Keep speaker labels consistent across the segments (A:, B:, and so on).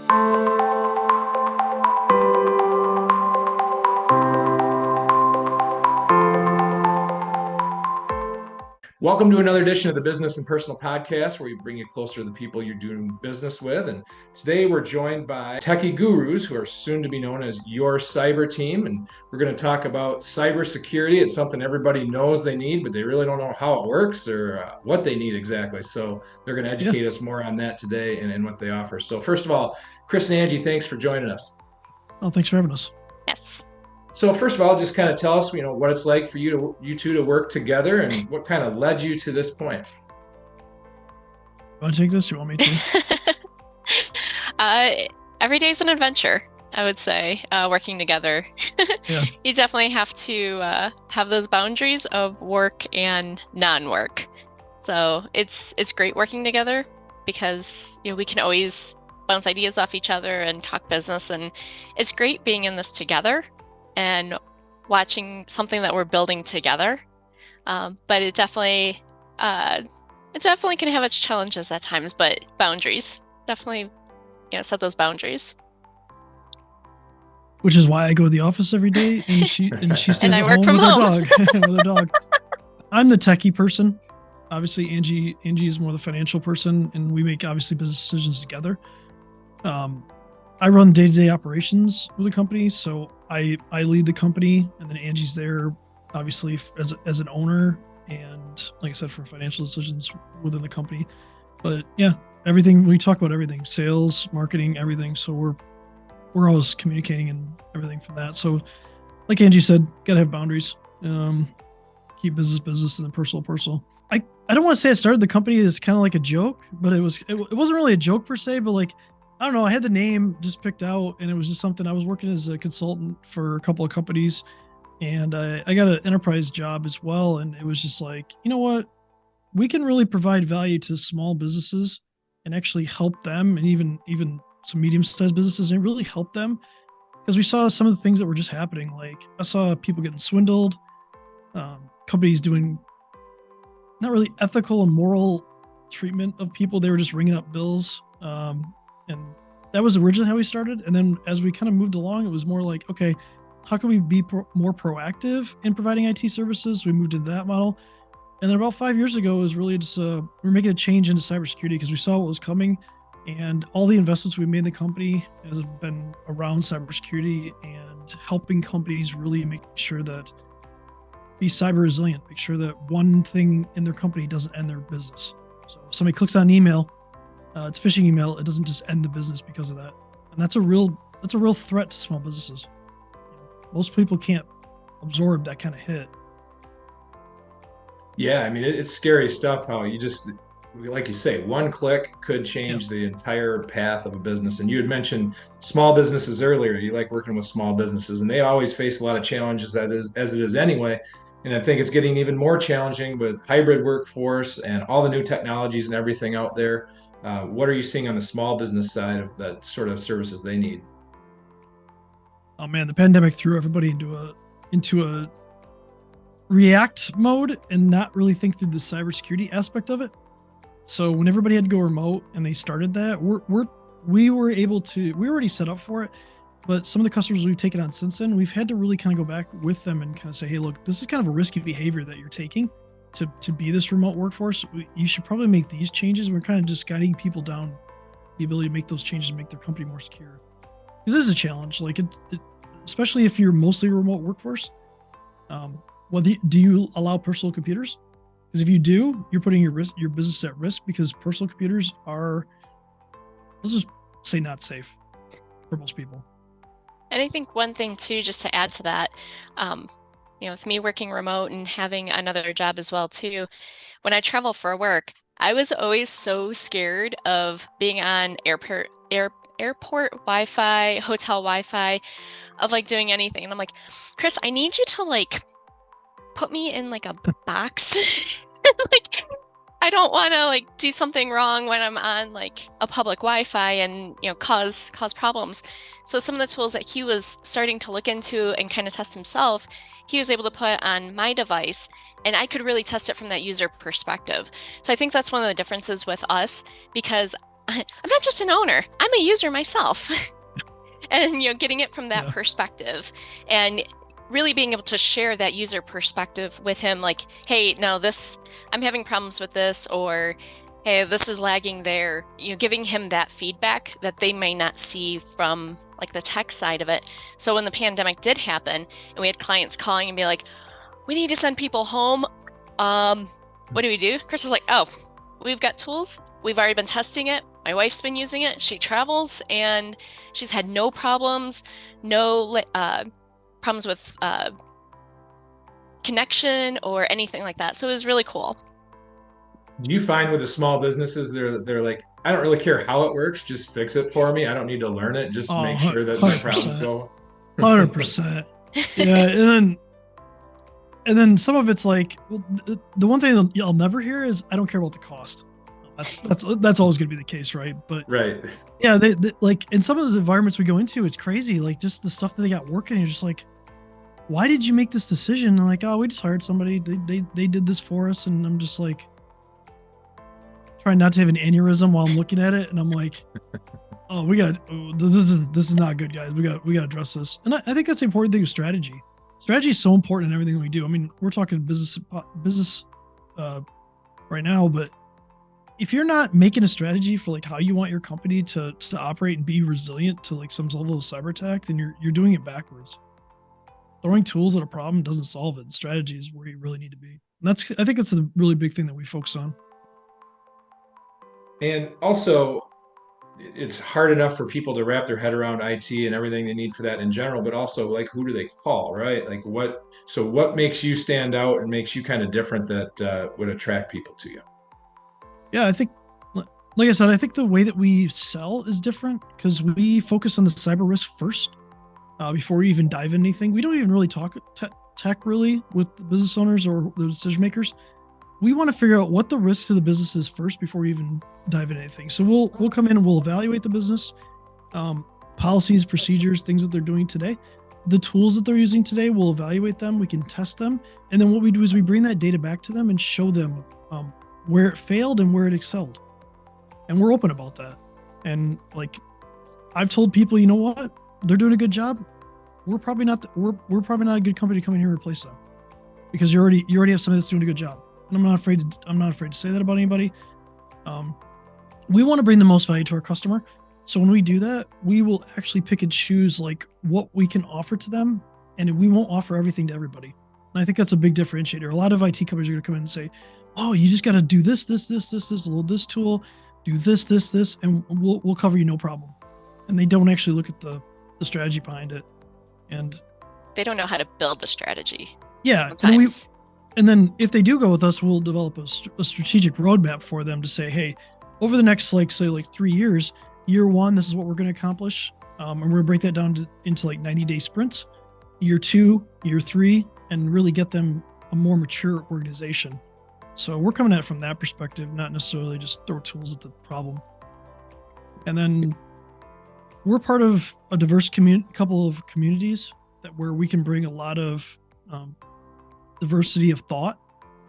A: Welcome to another edition of the Business and Personal Podcast, where we bring you closer to the people you're doing business with. And today we're joined by techie gurus who are soon to be known as your cyber team. And we're going to talk about cybersecurity. It's something everybody knows they need, but they really don't know how it works or what they need exactly. So they're going to educate us more on that today and what they offer. So first of all, Chris and Angie, thanks for joining us.
B: Oh, thanks for having us.
C: Yes.
A: So first of all, just kind of tell us, what it's like for you two to work together and what kind of led you to this point.
B: Want to take this? You want me
C: to? Every day is an adventure, I would say, working together.
B: Yeah.
C: You definitely have to have those boundaries of work and non-work. So it's great working together because we can always bounce ideas off each other and talk business, and it's great being in this together and watching something that we're building together. But it definitely can have its challenges at times, but boundaries, definitely, set those boundaries.
B: Which is why I go to the office every day and she stays
C: and I
B: at
C: work
B: home
C: from
B: with
C: home.
B: Her dog. With her dog. I'm the techie person. Obviously, Angie is more the financial person, and we make obviously business decisions together. I run day-to-day operations with the company, so I lead the company, and then Angie's there, obviously, as an owner, and like I said, for financial decisions within the company. But yeah, everything we talk about, everything, sales, marketing, everything. So we're always communicating and everything from that. So, like Angie said, gotta have boundaries. Keep business, and then personal. I don't want to say I started the company as kind of like a joke, but it wasn't really a joke per se, but like, I don't know. I had the name just picked out, and it was just something. I was working as a consultant for a couple of companies, and I got an enterprise job as well. And it was just like, you know what? We can really provide value to small businesses and actually help them, and even some medium-sized businesses, and really help them, because we saw some of the things that were just happening. Like I saw people getting swindled, companies doing not really ethical and moral treatment of people. They were just ringing up bills. And that was originally how we started. And then as we kind of moved along, it was more like, okay, how can we be more proactive in providing IT services? We moved into that model. And then about 5 years ago, it was really just, we're making a change into cybersecurity because we saw what was coming. And all the investments we made in the company have been around cybersecurity and helping companies really make sure that be cyber resilient, make sure that one thing in their company doesn't end their business. So if somebody clicks on an email, it's a phishing email, it doesn't just end the business because of that. And that's a real threat to small businesses. Most people can't absorb that kind of hit.
A: Yeah, I mean, it's scary stuff how you just, like you say, one click could change the entire path of a business. And you had mentioned small businesses earlier. You like working with small businesses, and they always face a lot of challenges as it is anyway. And I think it's getting even more challenging with hybrid workforce and all the new technologies and everything out there. What are you seeing on the small business side of the sort of services they need?
B: Oh man, the pandemic threw everybody into a react mode and not really think through the cybersecurity aspect of it. So when everybody had to go remote and they started that, we were already set up for it. But some of the customers we've taken on since then, we've had to really kind of go back with them and kind of say, hey, look, this is kind of a risky behavior that you're taking to be this remote workforce. You should probably make these changes. We're kind of just guiding people down the ability to make those changes and make their company more secure. Because this is a challenge, like especially if you're mostly a remote workforce. Do you allow personal computers? Because if you do, you're putting your business at risk, because personal computers are, let's just say, not safe for most people.
C: And I think one thing too, just to add to that, with me working remote and having another job as well too, when I travel for work, I was always so scared of being on airport Wi-Fi, hotel Wi-Fi, of like doing anything. And I'm like, Chris, I need you to like put me in like a box. Like, I don't want to like do something wrong when I'm on like a public Wi-Fi and cause problems. So some of the tools that he was starting to look into and kind of test himself, he was able to put on my device, and I could really test it from that user perspective. So I think that's one of the differences with us, because I'm not just an owner, I'm a user myself. And getting it from that perspective and really being able to share that user perspective with him, like, hey, no, this, I'm having problems with this, or hey, this is lagging there, giving him that feedback that they may not see from like the tech side of it. So when the pandemic did happen and we had clients calling and be like, we need to send people home, what do we do? Chris was like, oh, we've got tools, we've already been testing it, my wife's been using it, she travels and she's had no problems, no problems with connection or anything like that. So it was really cool.
A: Do you find with the small businesses, they're like, I don't really care how it works, just fix it for me. I don't need to learn it. Just make sure that my problems
B: 100%.
A: go.
B: 100%. Yeah, and then some of it's like, well, the one thing you'll never hear is, I don't care about the cost. That's always going to be the case, right? But
A: right.
B: Yeah, they like in some of the environments we go into, it's crazy. Like just the stuff that they got working, you're just like, why did you make this decision? And like, oh, we just hired somebody. They did this for us, and I'm just like trying not to have an aneurysm while I'm looking at it, and I'm like, oh, this is not good, guys. We got to address this. And I think that's the important thing with strategy. Strategy is so important in everything we do. I mean, we're talking business right now, but if you're not making a strategy for like how you want your company to operate and be resilient to like some level of cyber attack, then you're doing it backwards. Throwing tools at a problem doesn't solve it. Strategy is where you really need to be. And I think that's a really big thing that we focus on.
A: And also, it's hard enough for people to wrap their head around IT and everything they need for that in general, but also like, who do they call, right? Like what makes you stand out and makes you kind of different that would attract people to you?
B: Yeah, I think, like I said, I think the way that we sell is different because we focus on the cyber risk first before we even dive into anything. We don't even really talk tech really with the business owners or the decision makers. We want to figure out what the risk to the business is first before we even dive into anything. So we'll come in and we'll evaluate the business, policies, procedures, things that they're doing today, the tools that they're using today. We'll evaluate them. We can test them, and then what we do is we bring that data back to them and show them where it failed and where it excelled. And we're open about that. And like I've told people, you know what? They're doing a good job. We're probably not a good company to come in here and replace them because you already have somebody that's doing a good job. And I'm not afraid to say that about anybody. We want to bring the most value to our customer. So when we do that, we will actually pick and choose like what we can offer to them, and we won't offer everything to everybody. And I think that's a big differentiator. A lot of IT companies are going to come in and say, oh, you just got to do this, load this tool, do this, and we'll cover you no problem. And they don't actually look at the strategy behind it. And
C: they don't know how to build the strategy.
B: Yeah.
C: Sometimes.
B: And then if they do go with us, we'll develop a strategic roadmap for them to say, hey, over the next, like 3 years, year one, this is what we're going to accomplish. And we're going to break that down into like 90-day sprints, year 2, year 3, and really get them a more mature organization. So we're coming at it from that perspective, not necessarily just throw tools at the problem. And then we're part of a diverse couple of communities where we can bring a lot of diversity of thought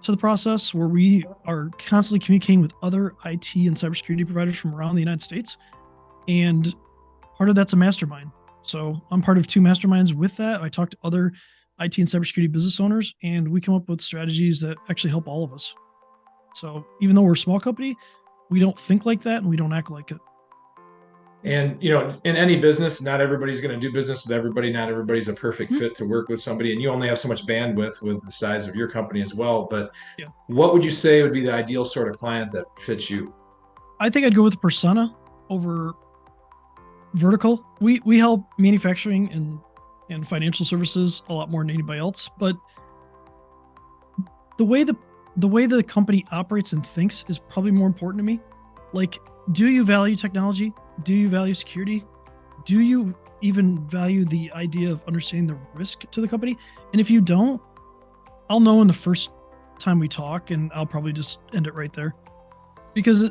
B: to the process, where we are constantly communicating with other IT and cybersecurity providers from around the United States. And part of that's a mastermind. So I'm part of 2 masterminds with that. I talk to other IT and cybersecurity business owners, and we come up with strategies that actually help all of us. So even though we're a small company, we don't think like that and we don't act like it.
A: And, in any business, not everybody's going to do business with everybody. Not everybody's a perfect fit to work with somebody. And you only have so much bandwidth with the size of your company as well. But What would you say would be the ideal sort of client that fits you?
B: I think I'd go with persona over vertical. We help manufacturing and financial services a lot more than anybody else. But the way the company operates and thinks is probably more important to me. Like, do you value technology? Do you value security? Do you even value the idea of understanding the risk to the company? And if you don't, I'll know in the first time we talk, and I'll probably just end it right there. Because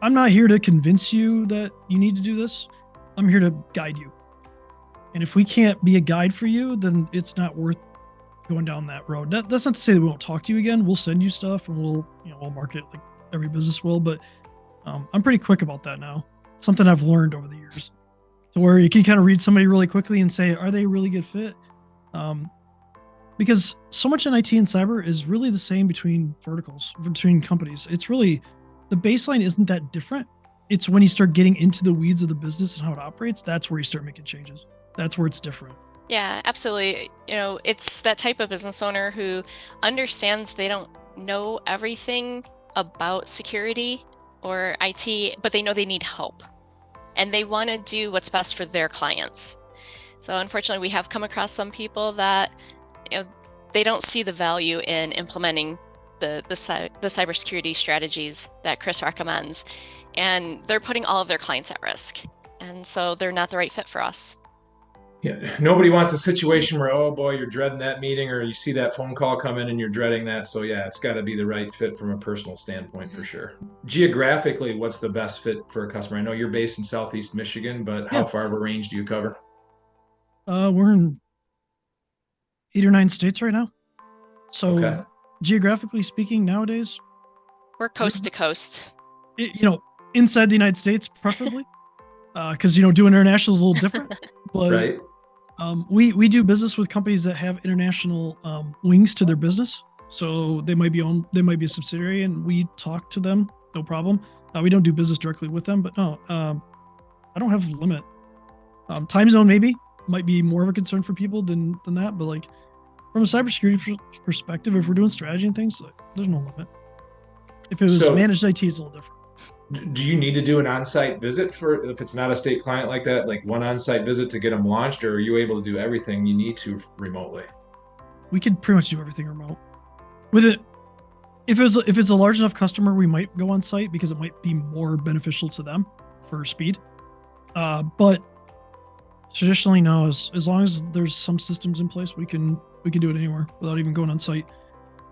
B: I'm not here to convince you that you need to do this. I'm here to guide you. And if we can't be a guide for you, then it's not worth going down that road. That's not to say that we won't talk to you again. We'll send you stuff and we'll market like every business will, but I'm pretty quick about that now. Something I've learned over the years, to where you can kind of read somebody really quickly and say, are they a really good fit? Because so much in IT and cyber is really the same between verticals, between companies. It's really, the baseline isn't that different. It's when you start getting into the weeds of the business and how it operates, that's where you start making changes. That's where it's different.
C: Yeah, absolutely. It's that type of business owner who understands they don't know everything about security or IT, but they know they need help and they want to do what's best for their clients. So unfortunately, we have come across some people that they don't see the value in implementing the cybersecurity strategies that Chris recommends, and they're putting all of their clients at risk. And so they're not the right fit for us.
A: Yeah, nobody wants a situation where, oh boy, you're dreading that meeting, or you see that phone call come in and you're dreading that. So yeah, it's got to be the right fit from a personal standpoint for sure. Geographically, what's the best fit for a customer? I know you're based in Southeast Michigan, but how far of a range do you cover?
B: We're in 8 or 9 states right now. So geographically speaking, nowadays,
C: we're coast to coast.
B: Inside the United States, preferably, because doing international is a little different. But
A: right.
B: We do business with companies that have international wings to their business. So they might be a subsidiary, and we talk to them, no problem. We don't do business directly with them, but no, I don't have a limit. Time zone maybe might be more of a concern for people than that, but like from a cybersecurity perspective, if we're doing strategy and things, like, there's no limit. If it was managed IT, it's a little different.
A: Do you need to do an on-site visit for, if it's not a state client like that, like one on-site visit to get them launched, or are you able to do everything you need to remotely?
B: We could pretty much do everything remote. With it, if it's a large enough customer, we might go on site because it might be more beneficial to them for speed. But traditionally, no. As long as there's some systems in place, we can do it anywhere without even going on site.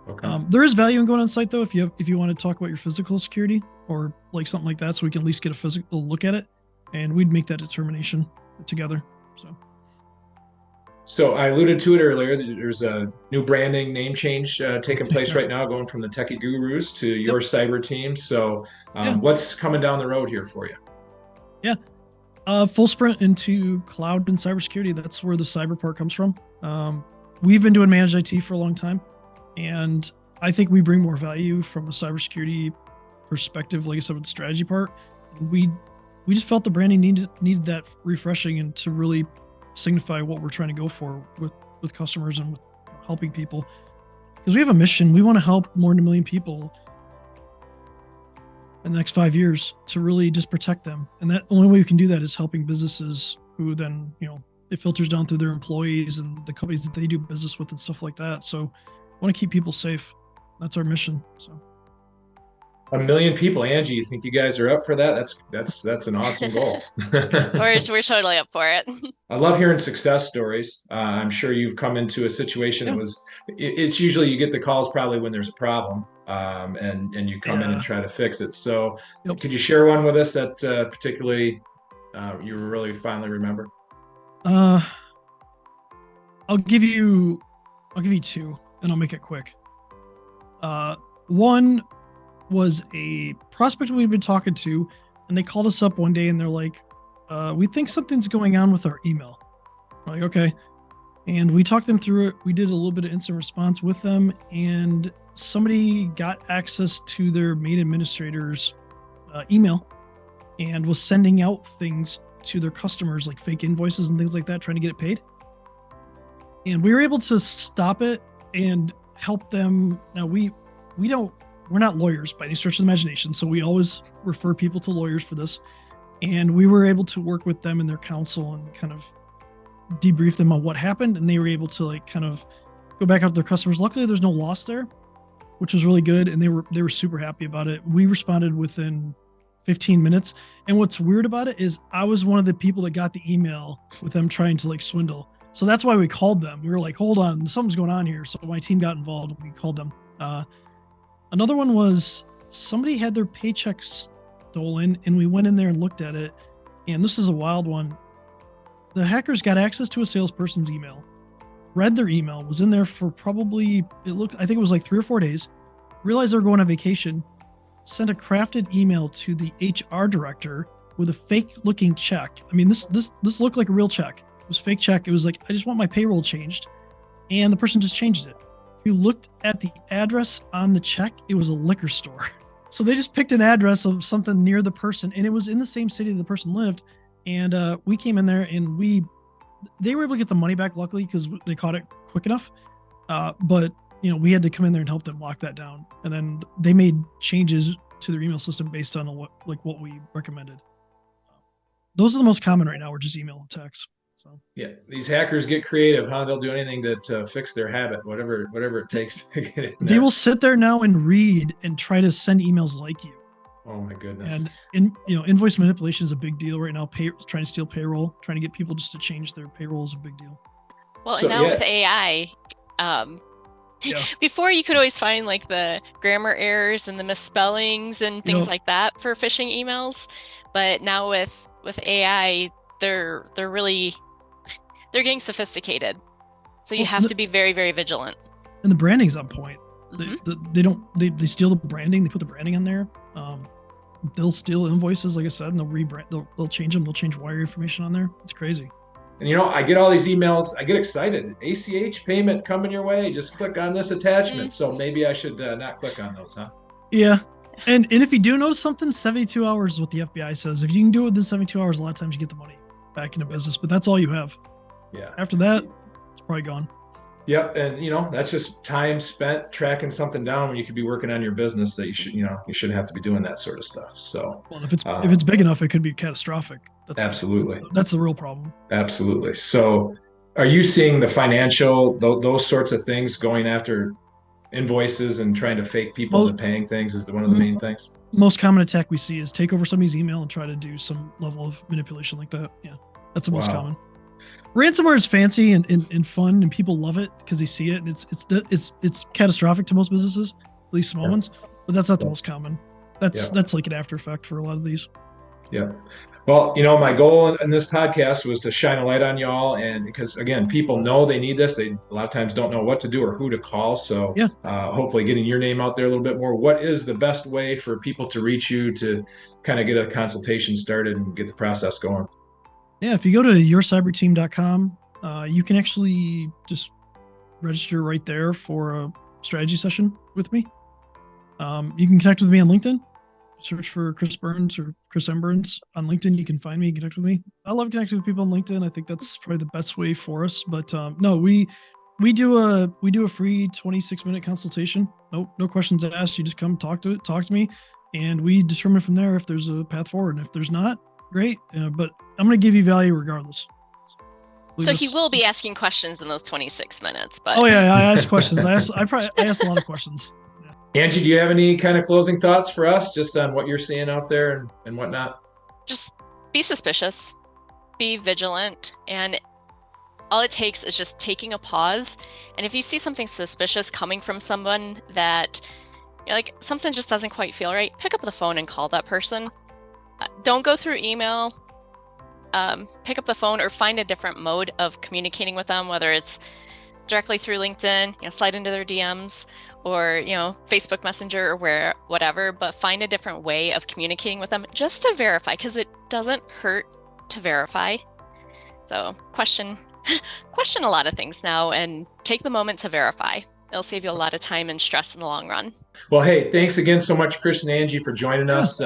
A: Okay.
B: There is value in going on site though, if you want to talk about your physical security or like something like that, so we can at least get a physical look at it, and we'd make that determination together.
A: So I alluded to it earlier. There's a new branding name change taking place right now, going from the Techie Gurus to your cyber team. So what's coming down the road here for you?
B: Yeah. Full sprint into cloud and cybersecurity. That's where the cyber part comes from. We've been doing managed IT for a long time, and I think we bring more value from a cybersecurity perspective, like I said, with the strategy part. We just felt the branding needed that refreshing, and to really signify what we're trying to go for with customers and with helping people. Because we have a mission. We want to help more than 1 million people in the next 5 years to really just protect them. And that only way we can do that is helping businesses who then, it filters down through their employees and the companies that they do business with and stuff like that. So I want to keep people safe. That's our mission. So
A: 1 million people, Angie. You think you guys are up for that? That's an awesome goal.
C: we're totally up for it.
A: I love hearing success stories. I'm sure you've come into a situation that was. It's usually you get the calls probably when there's a problem, and you come in and try to fix it. So, could you share one with us that particularly you really finally remember?
B: I'll give you 2, and I'll make it quick. One was a prospect we've been talking to, and they called us up one day and they're like, we think something's going on with our email. We're like, okay. And we talked them through it. We did a little bit of instant response with them, and somebody got access to their main administrator's email and was sending out things to their customers, like fake invoices and things like that, trying to get it paid. And we were able to stop it and help them. Now we're not lawyers by any stretch of the imagination, so we always refer people to lawyers for this. And we were able to work with them and their counsel and kind of debrief them on what happened, and they were able to kind of go back out to their customers. Luckily, there's no loss there, which was really good, and they were super happy about it. We responded within 15 minutes, and what's weird about it is I was one of the people that got the email with them trying to swindle. So that's why we called them. We were like, hold on, something's going on here. So my team got involved. We called them. Another one was somebody had their paycheck stolen, and we went in there and looked at it. And this is a wild one. The hackers got access to a salesperson's email, read their email, was in there for probably, I think it was like 3 or 4 days, realized they were going on vacation, sent a crafted email to the HR director with a fake looking check. I mean, this looked like a real check. It was fake check. It was like, I just want my payroll changed. And the person just changed it. If you looked at the address on the check, it was a liquor store. So they just picked an address of something near the person, and it was in the same city the person lived. And we came in there, and they were able to get the money back, luckily, because they caught it quick enough. But we had to come in there and help them lock that down. And then they made changes to their email system based on what we recommended. Those are the most common right now. We're just email and text. So
A: yeah, these hackers get creative, huh? They'll do anything to fix their habit, whatever it takes to get in there.
B: They will sit there now and read and try to send emails like you.
A: Oh my goodness.
B: And invoice manipulation is a big deal right now. Trying to steal payroll, trying to get people just to change their payroll is a big deal.
C: Well, and now with AI, before you could always find like the grammar errors and the misspellings and things like that for phishing emails, but now with AI, they're getting sophisticated. So you have to be very, very vigilant.
B: And the branding's on point.
C: Mm-hmm.
B: They steal the branding. They put the branding on there. They'll steal invoices, like I said, and they'll rebrand. They'll change them. They'll change wire information on there. It's crazy.
A: And I get all these emails. I get excited. ACH payment coming your way. Just click on this attachment. Mm-hmm. So maybe I should not click on those, huh?
B: Yeah. And if you do notice something, 72 hours is what the FBI says. If you can do it within 72 hours, a lot of times you get the money back into business. But that's all you have.
A: Yeah.
B: After that, it's probably gone.
A: Yep, and that's just time spent tracking something down when you could be working on your business that you shouldn't have to be doing that sort of stuff. So,
B: well, if it's big enough, it could be catastrophic.
A: Absolutely,
B: that's the real problem.
A: Absolutely. So, are you seeing the financial those sorts of things going after invoices and trying to fake people into paying things is one of the main things?
B: Most common attack we see is take over somebody's email and try to do some level of manipulation like that. Yeah, that's the most common. Ransomware is fancy and fun, and people love it because they see it, and it's catastrophic to most businesses, at least small ones. But that's not the most common. That's like an after effect for a lot of these.
A: Yeah. Well, my goal in this podcast was to shine a light on y'all, and because again, people know they need this. They a lot of times don't know what to do or who to call. So hopefully, getting your name out there a little bit more. What is the best way for people to reach you to kind of get a consultation started and get the process going?
B: Yeah, if you go to yourcyberteam.com, you can actually just register right there for a strategy session with me. You can connect with me on LinkedIn. Search for Chris Burns or Chris M. Burns on LinkedIn. You can find me and connect with me. I love connecting with people on LinkedIn. I think that's probably the best way for us. But no, we do a free 26-minute consultation. No questions asked. You just come talk to me, and we determine from there if there's a path forward. And if there's not, great. But I'm going to give you value regardless.
C: So he will be asking questions in those 26 minutes. But
B: I ask questions. I asked a lot of questions.
A: Angie, do you have any kind of closing thoughts for us just on what you're seeing out there and whatnot?
C: Just be suspicious, be vigilant, and all it takes is just taking a pause. And if you see something suspicious coming from someone that like something just doesn't quite feel right, pick up the phone and call that person. Don't go through email. Pick up the phone or find a different mode of communicating with them, whether it's directly through LinkedIn, slide into their DMs, or Facebook Messenger or whatever, but find a different way of communicating with them just to verify, because it doesn't hurt to verify. So question a lot of things now and take the moment to verify. It'll save you a lot of time and stress in the long run.
A: Well, hey, thanks again so much, Chris and Angie, for joining us.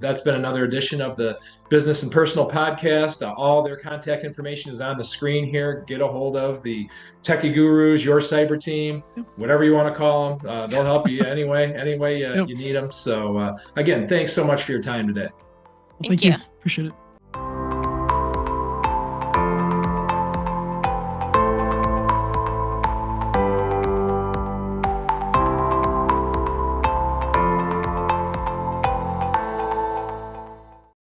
A: That's been another edition of the Business and Personal Podcast. All their contact information is on the screen here. Get a hold of the Techie Gurus, your cyber team, whatever you want to call them. They'll help you any way you need them. So again, thanks so much for your time today.
B: Thank you. Appreciate it.